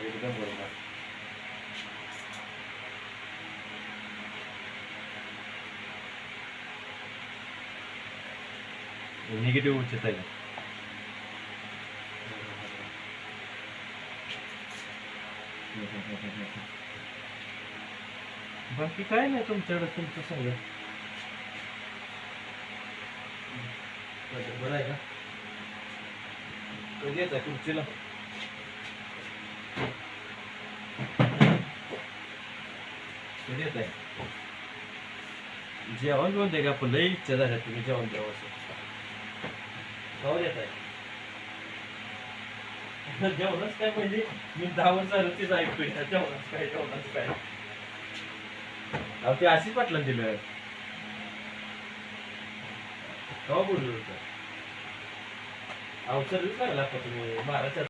एकदम बरोबर. निगेटिव्ह उचित आहे. बाकी काय नाही तुमच्याकडे, तुमचं सांगा. बरं आहे का? कधी येत आहे खुर्चीला? कधी येत आहे? जेवण घेऊन दे का? आपण लई इच्छा झाल्या तुम्ही जेवण द्यावं असं. कवर येत आहे? जेवणच काय म्हणजे मी 10 वर्ष झालं तेच ऐकतोय. जेवणच काय, जेवणच काय. अहो ते अशीच पाटलं दिलं. केव्हा बोललो होतं? अहो सर्विस लागला का तुम्ही महाराष्ट्रात?